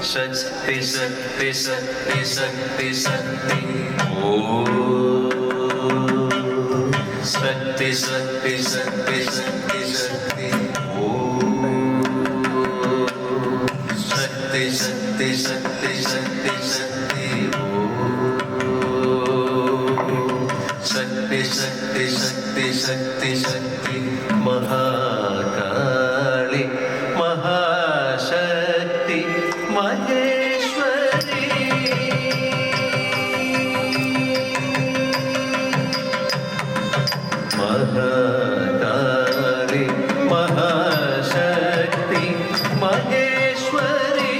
शक्ति शक्ति शक्ति शक्ति शक्ति ओ शक्ति शक्ति शक्ति शक्ति शक्ति ओ शक्ति शक्ति शक्ति शक्ति शक्ति ओ शक्ति शक्ति शक्ति शक्ति शक्ति महाकाली महाशक्ति महेश्वरी महाकाली महाशक्ति महेश्वरी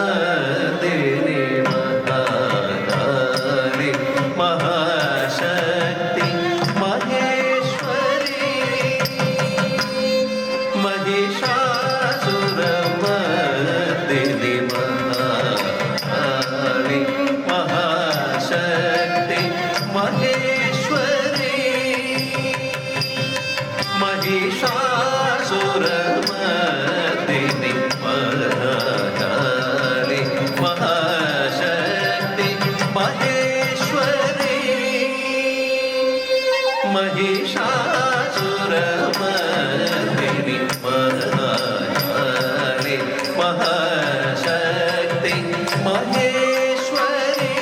महिषासुरमर्दिनी महाकाली महाशक्ति महेश्वरी महिषासुरमर्दिनी महाकाली महाशक्ति महेश्वरी महिषासुरमर्दिनी महाकाली महाशक्ति महेश्वरी महिषासुरमर्दिनी महाकाली महाशक्ति महेश्वरी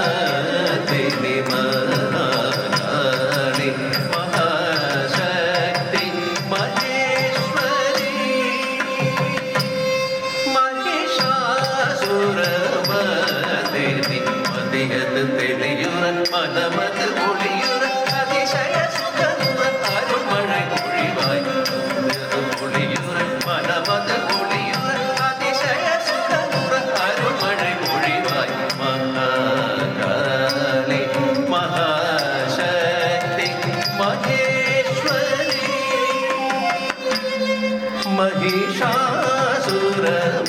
महिषासुरमर्दिनी महाकाली महाशक्ति महेश्वरी महिषासुरमर्दिनी മതിയത് തെളിയുറ മനമത് പൊളിയുറ അതിശയ സുഖമുറ അരുമഴ പൊഴിവായി പൊളിയുറ മനമത് പൊളിയുറ അതിശയ സുഖമുറ അരുമഴ പൊഴിവായി മഹാകാളി മഹാശക്തി മഹേശ്വരി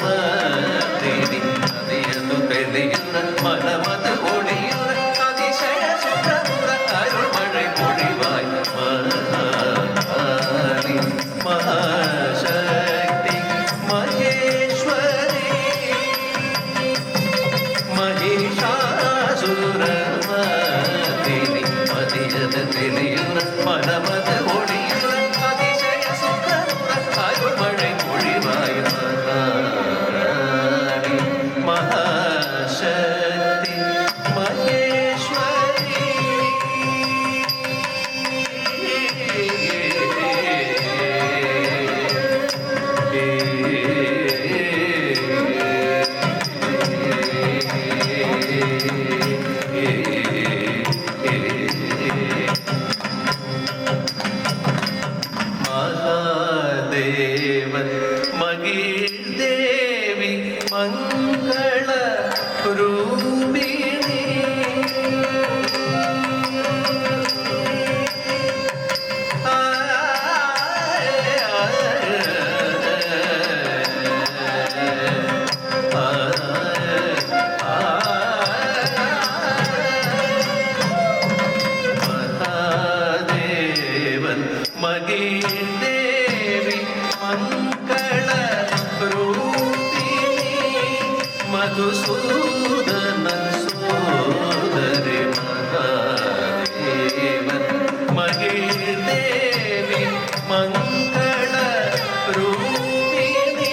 महिषासुरमर्दिनी അതിയതു തെളിയുറ മനമത് പൊളിയുറ അതിശയ സുഖമുറ അരുമഴ പൊഴിവായി മഹാകാളി മഹാശക്തി മഹേശ്വരി महिषासुരമർദിനി അതിയതു തെളിയുറ മനമത് പൊളിയുറ അതിശയ സുഖമുറ അരുമഴ പൊഴിവായി മഹാകാളി മഹാശക്തി മഹേശ്വരി മഹാദേവൻ മഗീദേവി മംഗള രൂപിണി മഹാദേവൻ മഗീദേവി മംഗള രൂപിണി മധുസൂദന സോദരി മഹാദേവൻ മഗീദേവി മംഗള രൂപിണി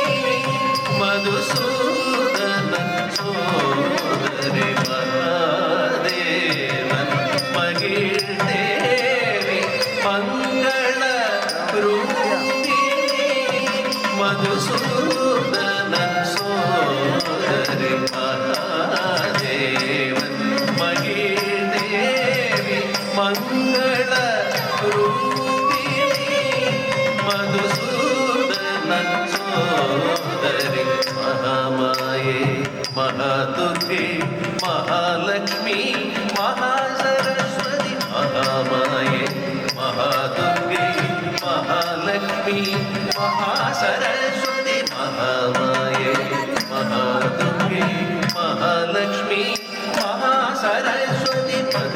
മധുസൂദന സോദരി മഹാദേവൻ മഗീദേവി മംഗള രൂപിണി മധുസൂദന സോദരി മഹാദേവൻ മഗീദേവി മംഗള രൂപിണി മധുസൂദന സോദരി മഹാമായേ മഹാദുർഗേ മഹാലക്ഷ്മി മഹാസരസ്വതി മഹാമായേ മഹാദുർഗേ മഹാലക്ഷ്മി മഹാസരസ്വതി മഹാമായേ മഹാദുർഗേ മഹാലക്ഷ്മി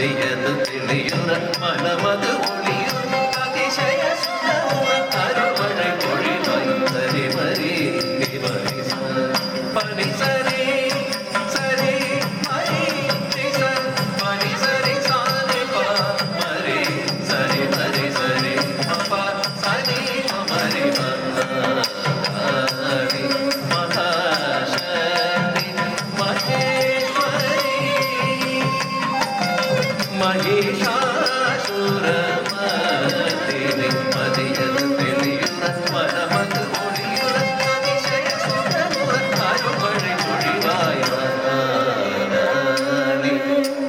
മതിയത് തെളിയുറ മനമത് ഒളിയുറ അതിശയ സുഖമുറ അരുമഴ പൊഴിവായി സരി മരി മരി പനി സരി സരി മരി പനി സരി സാരി പ മരി സരി മരി സരി പ സരി മരി മഹാശക്തി മഹേശ്വരി മഹിഷാസുരമർദിനി മതിയത് തെളിയുറ മനമത് ഒളിയുറ അതിശയ സുഖമുറ അരുമഴ പൊഴിവായ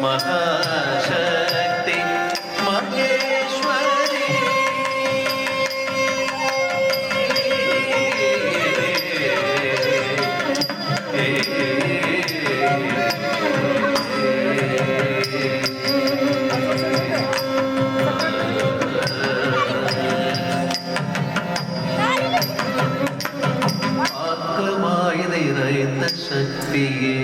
മഹാശക്തി മഹേശ്വരി ആക്കമായി നിറയുന്ന ശക്തിയെ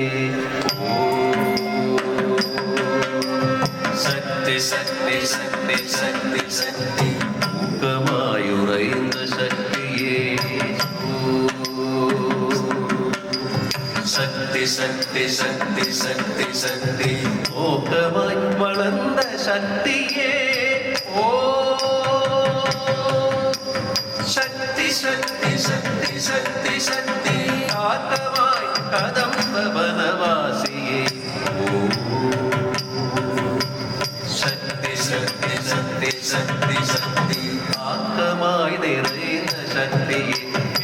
ശക്തി ശക്തി ശക്തി ശക്തി ശക്തി ഊക്കമായുറയുന്ന ശക്തിയെ ശക്തി ശക്തി ശക്തി ശക്തി ശക്തി ഓക്കമായി വളർന്ന ശക്തിയെ ഓ ശക്തി ശക്തി ശക്തി ശക്തി ശക്തി ആത്മായി കദംബ വനവാസിയെ ശക്തി ശക്തി ശക്തി ശക്തി ശക്തി ആത്മായി നിറയുന്ന ശക്തിയെ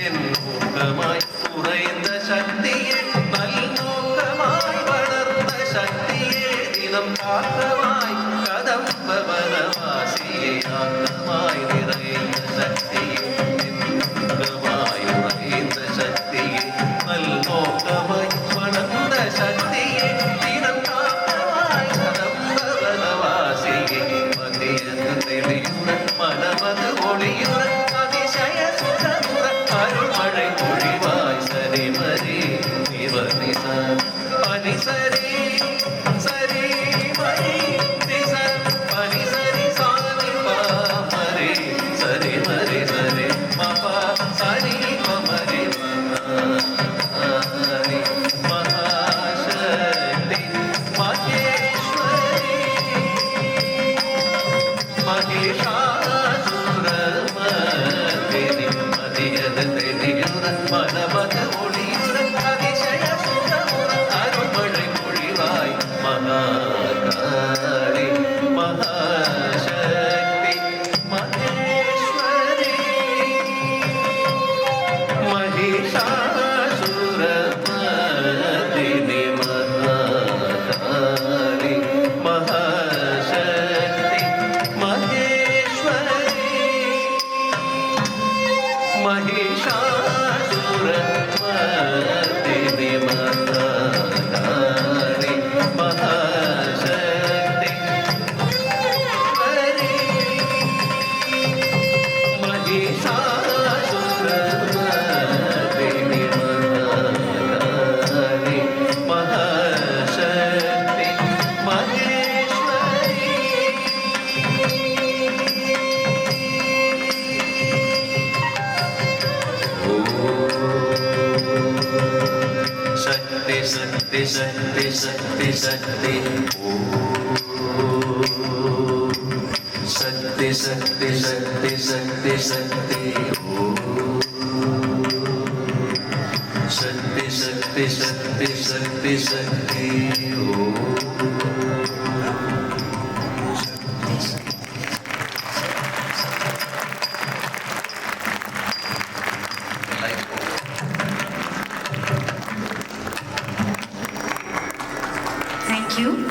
എന്നോക്കമായി കുറയുന്ന ശക്തിയെ നൽനോക്കമായി വളർന്ന ശക്തിയെ ദിനം ആത്മായി കദംബ വനവാസിയെ ആത്മായി നിറയുന്ന ശക്തിയെ ഉറയുന്ന ശക്തിയെ നൽനോക്കമായി വളർന്ന ശക്തിയെ ദിനം ആത്മായി കദംബ വനവാസിയെ മതിയത് തെളിയുറ മനമത് ഒളിയുറ അതിശയ സുഖമുറ അരുമഴ പൊഴിവായി സരി മരി നിവനി പനി സരി സരി മരി പനി സരി സാനി മരി സരി മരി സരി മപ സരി മരി മഹാശക്തി മഹേശ്വരി മഹിഷാസുരമർദിനി മതിയത് തെളിയുറ മനമത് ഒളിയുറ അതിശയ സുഖമുറ അരുമഴ പൊഴിവായി മഹാകാരി മഹാശക്തി മഹേശ്വരി മഹിഷാസുരമർദിനി മഹാകാരി മഹാശക്തി മഹേശ്വരി മഹിഷാസുരമർദിനി മഹാകാരി മഹാശക്തി മഹിഷാസുരമർദിനി മഹാകാരി മഹാശക്തി മഹേശ്വരി ശക്തി ശക്തി ശക്തി ശക്തി ശക്തി ശക്തി ശക്തി ശക്തി ശക്തി ശക്തി ശക്തി ശക്തി ശക്തി ശക്തി ശക്തി Thank you.